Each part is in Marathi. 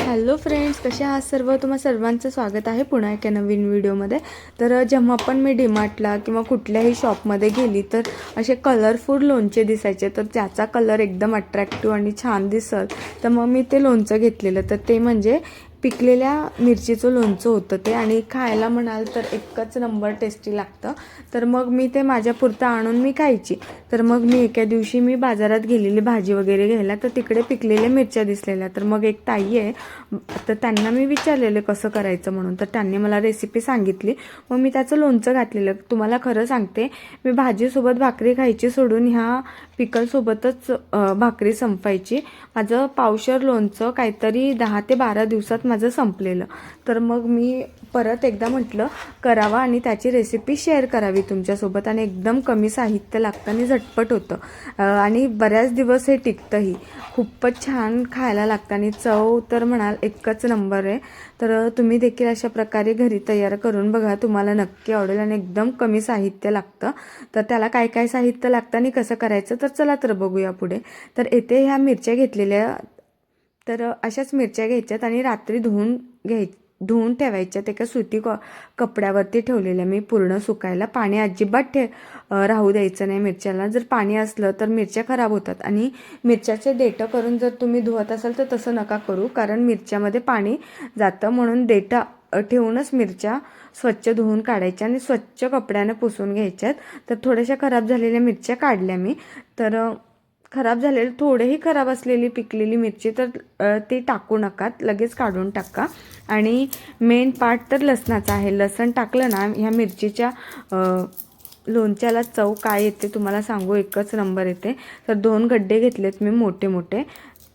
हॅलो फ्रेंड्स, कसे आहात सर्व? तुम्हा सर्वांचं स्वागत आहे पुन्हा एका नवीन व्हिडिओमध्ये. तर जेव्हा पण मी डीमार्टला किंवा कुठल्याही शॉपमध्ये गेली तर असे कलरफुल लोणचे दिसायचे, तर त्याचा कलर एकदम अट्रॅक्टिव्ह आणि छान दिसत. तर मग मी ते लोणचं घेतलेलं. तर ते म्हणजे पिकलेल्या मिरचीचं लोणचं होतं ते, आणि खायला म्हणाल तर एकच नंबर टेस्टी लागतं. तर मग मी ते माझ्यापुरतं आणून मी खायची. तर मग मी एका दिवशी मी बाजारात गेलेली भाजी वगैरे घ्यायला, तर तिकडे पिकलेल्या मिरच्या दिसलेल्या. तर मग एक ताई आहे, तर त्यांना मी विचारलेलं कसं करायचं म्हणून. तर त्यांनी मला रेसिपी सांगितली. मग मी त्याचं लोणचं घातलेलं. तुम्हाला खरं सांगते, मी भाजीसोबत भाकरी खायची सोडून ह्या पिकलसोबतच भाकरी संपायची. माझं पावशर लोणचं काहीतरी 10 ते 12 दिवसात माझं संपलेलं. तर मग मी परत एकदा म्हटलं करावा आणि त्याची रेसिपी शेअर करावी तुमच्यासोबत. आणि एकदम कमी साहित्य लागतं आणि झटपट होतं आणि बऱ्याच दिवस हे टिकतंही. खूपच छान खायला लागतं आणि चव तर म्हणाल एकच नंबर आहे. तर तुम्ही देखील अशा प्रकारे घरी तयार करून बघा, तुम्हाला नक्की आवडेल. आणि एकदम कमी साहित्य लागतं. तर त्याला काय काय साहित्य लागतं आणि कसं करायचं, तर चला तर बघूया पुढे. तर येथे ह्या मिरच्या घेतलेल्या, तर अशाच मिरच्या घ्यायच्यात आणि रात्री धुवून ठेवायच्यात. एका सुती कपड्यावरती ठेवलेल्या मी पूर्ण सुकायला. पाणी अजिबात राहू द्यायचं नाही मिरच्याला. जर पाणी असलं तर मिरच्या खराब होतात. आणि मिरच्याचे देठं करून जर तुम्ही धुवत असाल तर तसं नका करू, कारण मिरच्यामध्ये पाणी जातं. म्हणून देठं ठेवूनच मिरच्या स्वच्छ धुवून काढायच्या आणि स्वच्छ कपड्यानं पुसून घ्यायच्यात. तर थोड्याशा खराब झालेल्या मिरच्या काढल्या मी. तर खराब झालेली, थोडेही खराब असलेली पिकलेली मिरची तर ती टाकू नका, लगेच काढून टाका. आणि मेन पार्ट तर लसणाचा आहे. लसण टाकलं ना ह्या मिरचीच्या लोणच्याला चव काय येते तुम्हाला सांगू, एकच नंबर येते. तर 2 गड्डे घेतलेत मी मोठे मोठे.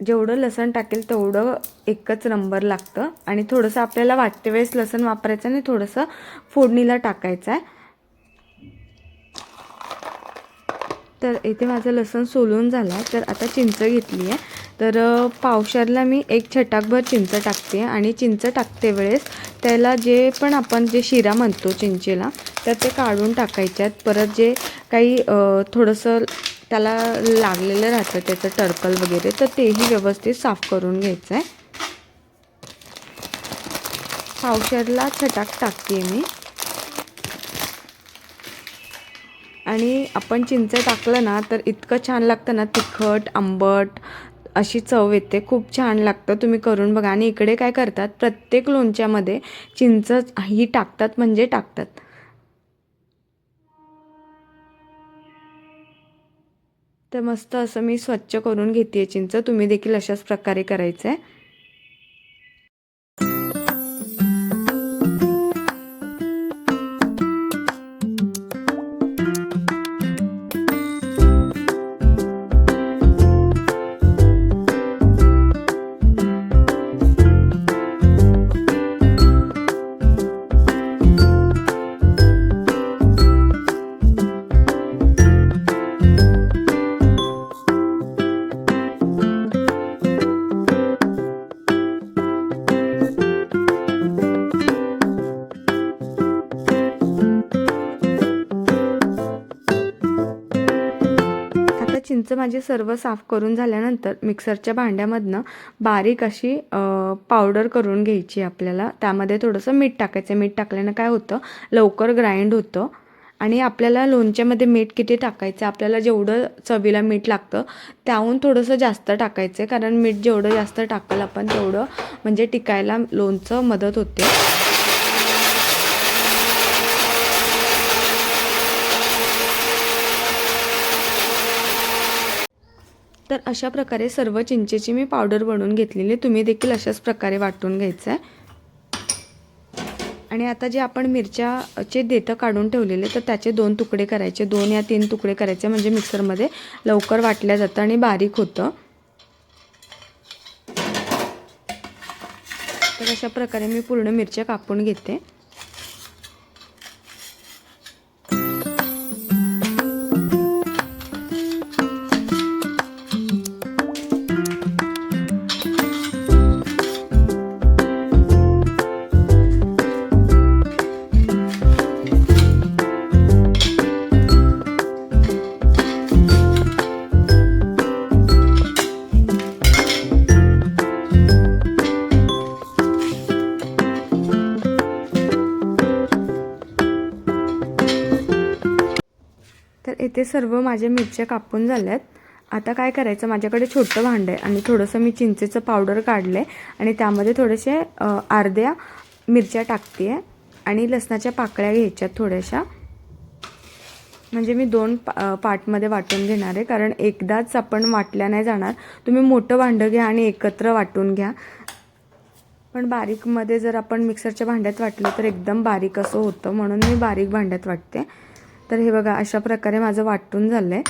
जेवढं लसण टाकेल तेवढं एकच नंबर लागतं. आणि थोडंसं आपल्याला वाटते वेळेस लसण वापरायचं आणि थोडंसं फोडणीला टाकायचं आहे. तर इथे माझं लसूण सोलून झालं आहे. तर आता चिंच घेतली आहे. तर पावशरला मी 1 छटाकभर चिंच टाकते. आणि चिंच टाकते वेळेस त्याला जे पण आपण जे शिरा म्हणतो चिंचेला, तर ते काढून टाकायच्यात. परत जे काही थोडंसं त्याला लागलेलं राहतं त्याचं टर्कल वगैरे, तर तेही व्यवस्थित साफ करून घ्यायचं आहे. पावशरला छटाक टाकते मी. आणि आपण चिंच टाकलं ना तर इतकं छान लागतं ना, तिखट आंबट अशी चव येते. खूप छान लागतं, तुम्ही करून बघा. आणि इकडे काय करतात, प्रत्येक लोणच्यामध्ये चिंच ही टाकतात म्हणजे टाकतात. तर मस्त असं मी स्वच्छ करून घेते चिंच. तुम्ही देखील अशाच प्रकारे करायचं आहे. चिंच माझी सर्व साफ करून झाल्यानंतर मिक्सरच्या भांड्यामधनं बारीक अशी पावडर करून घ्यायची आपल्याला. त्यामध्ये थोडंसं मीठ टाकायचं. मीठ टाकल्यानं काय होतं, लवकर ग्राइंड होतं. आणि आपल्याला लोणच्यामध्ये मीठ किती टाकायचं, आपल्याला जेवढं चवीला मीठ लागतं त्याहून थोडंसं जास्त टाकायचं. कारण मीठ जेवढं जास्त टाकाल आपण तेवढं म्हणजे टिकायला लोणचं मदत होते. तर अशा प्रकारे सर्व चिंचेची मी पावडर बनवून घेतलेली. तुम्ही देखील अशाच प्रकारे वाटून घ्यायचं आहे. आणि आता जे आपण मिरच्याचे देठं काढून ठेवलेले, तर त्याचे 2 तुकडे करायचे. 2 या 3 तुकडे करायचे, म्हणजे मिक्सरमध्ये लवकर वाटल्या जातं आणि बारीक होतं. तर अशा प्रकारे मी पूर्ण मिरच्या कापून घेते. इथे सर्व माझ्या मिरच्या कापून झाल्यात. आता काय करायचं, माझ्याकडे छोटं भांडं आहे आणि थोडंसं मी चिंचेचं पावडर काढलं आहे आणि त्यामध्ये थोडेसे अर्ध्या मिरच्या टाकते आहे आणि लसणाच्या पाकळ्या घ्यायच्यात थोड्याशा. म्हणजे मी 2 पार्टमध्ये वाटून घेणार आहे, कारण एकदाच आपण वाटल्या नाही जाणार. तुम्ही मोठं भांडं घ्या आणि एकत्र वाटून घ्या. पण बारीकमध्ये जर आपण मिक्सरच्या भांड्यात वाटलं तर एकदम बारीक असं होतं, म्हणून मी बारीक भांड्यात वाटते. तर हे बघा, अशा प्रकारे माझं वाटून झालं आहे.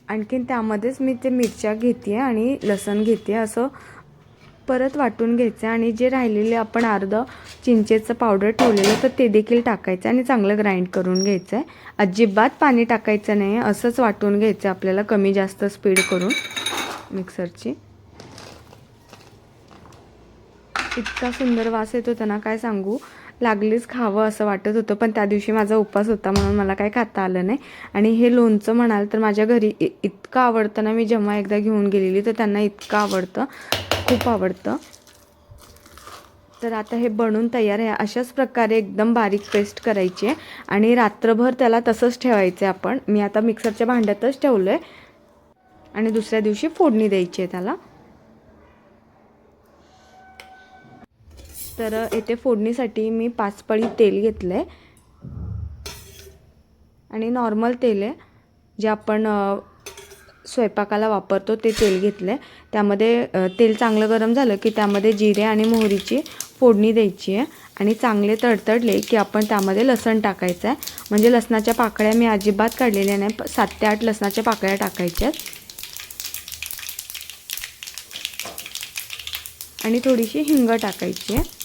आणखीन त्यामध्येच मी ते मिरच्या घेते आणि लसण घेते, असं परत वाटून घ्यायचं. आणि जे राहिलेले आपण अर्धं चिंचेचं पावडर ठेवलेलं तर ते देखील टाकायचं आणि चांगलं ग्राइंड करून घ्यायचं आहे. अजिबात पाणी टाकायचं नाही, असंच वाटून घ्यायचं आपल्याला, कमी जास्त स्पीड करून मिक्सरची. इतका सुंदर वास येत होता ना, काय सांगू, लागलीच खावं असं वाटत होतं. पण त्या दिवशी माझा उपवास होता म्हणून मला काय खाता आलं नाही. आणि हे लोणचं म्हणाल तर माझ्या घरी इतकं आवडतं ना, मी जेव्हा एकदा घेऊन गेलेली तर त्यांना इतकं आवडतं, खूप आवडतं. तर आता हे बनवून तयार आहे. अशाच प्रकारे एकदम बारीक पेस्ट करायची आहे आणि रात्रभर त्याला तसंच ठेवायचं आहे आपण. मी आता मिक्सरच्या भांड्यातच ठेवलं आहे आणि दुसऱ्या दिवशी फोडणी द्यायची आहे त्याला. तर येथे फोडणीसाठी मी 5 पळी तेल घेतलं आहे आणि नॉर्मल तेल आहे, जे आपण स्वयंपाकाला वापरतो ते तेल घेतलं आहे. त्यामध्ये तेल चांगलं गरम झालं की त्यामध्ये जिरे आणि मोहरीची फोडणी द्यायची आहे आणि चांगले तडतडले की आपण त्यामध्ये लसण टाकायचं आहे. म्हणजे लसणाच्या पाकळ्या मी अजिबात काढलेल्या नाही, 7 ते 8 लसणाच्या पाकळ्या टाकायच्या आणि थोडीशी हिंग टाकायची आहे.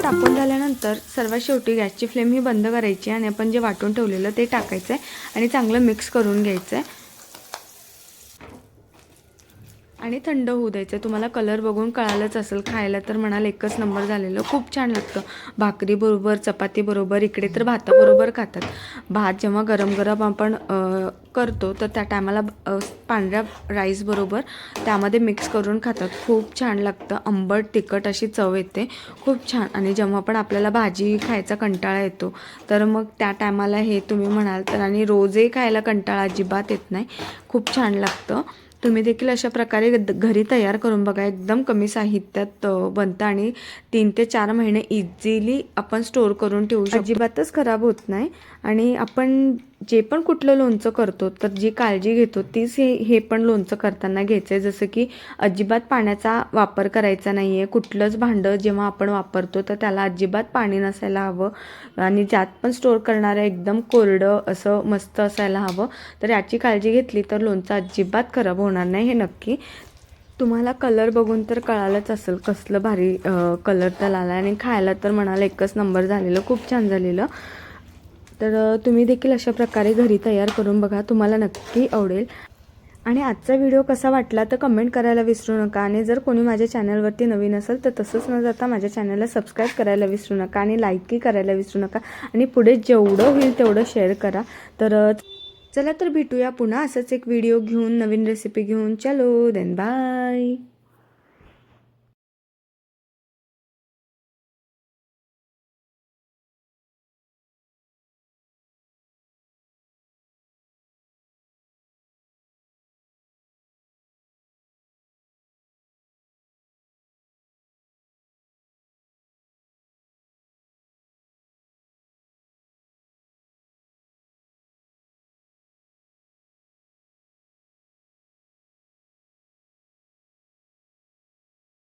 टाकून झाल्यानंतर सर्वात शेवटी गॅसची फ्लेम ही बंद करायची आणि आपण जे वाटून ठेवलेलं ते टाकायचं आहे आणि चांगलं मिक्स करून घ्यायचं आहे आणि थंड होऊ द्यायचं. तुम्हाला कलर बघून कळालंच असेल, खायला तर म्हणाल एकच नंबर झालेलं, खूप छान लागतं. भाकरी बरोबर, चपाती बरोबर, इकडे तर भाताबरोबर खातात. भात जेव्हा गरम गरम आपण करतो तर त्या टायमाला पांढऱ्या राईस बरोबर त्यामध्ये मिक्स करून खातात. खूप छान लागतं, आंबट तिखट अशी चव येते, खूप छान. आणि जेव्हा पण आपल्याला भाजी खायचा कंटाळा येतो तर मग त्या टायमाला हे तुम्ही म्हणाल तर, आणि रोजही खायला कंटाळा अजिबात येत नाही, खूप छान लागतं. तुम्ही देखील अशा प्रकारे घरी तयार करून बघा. एकदम कमी साहित्यात बनतं आणि 3 ते 4 महिने इझिली आपण स्टोअर करून ठेवू शकतो, अजिबातच खराब होत नाही. आणि आपण जे पण कुठलं लोणचं करतो तर जी काळजी घेतो तीच हे पण लोणचं करताना घ्यायचं आहे. जसं की अजिबात पाण्याचा वापर करायचा नाही आहे. कुठलंच भांडं जेव्हा आपण वापरतो तर त्याला अजिबात पाणी नसायला हवं आणि ज्यात पण स्टोअर करणारं एकदम कोरडं असं मस्त असायला हवं. तर याची काळजी घेतली तर लोणचं अजिबात खराब होणार नाही, हे नक्की. तुम्हाला कलर बघून तर कळालंच असेल कसलं भारी कलर त्याला आला आणि खायला तर म्हणाला एकच नंबर झालेलं, खूप छान झालेलं. तर तुम्ही देखील अशा प्रकारे घरी तयार करून बघा, तुम्हाला नक्की आवडेल. आणि आजचा व्हिडिओ कसा वाटला तर कमेंट करायला विसरू नका. आणि जर कोणी माझ्या चॅनलवरती नवीन असेल तर तसंच न जाता माझ्या चॅनलला सबस्क्राईब करायला विसरू नका आणि लाईकही करायला विसरू नका. आणि पुढे जेवढं होईल तेवढं शेअर करा. तर चला तर भेटूया पुन्हा असंच एक व्हिडिओ घेऊन, नवीन रेसिपी घेऊन. चलो देन बाय.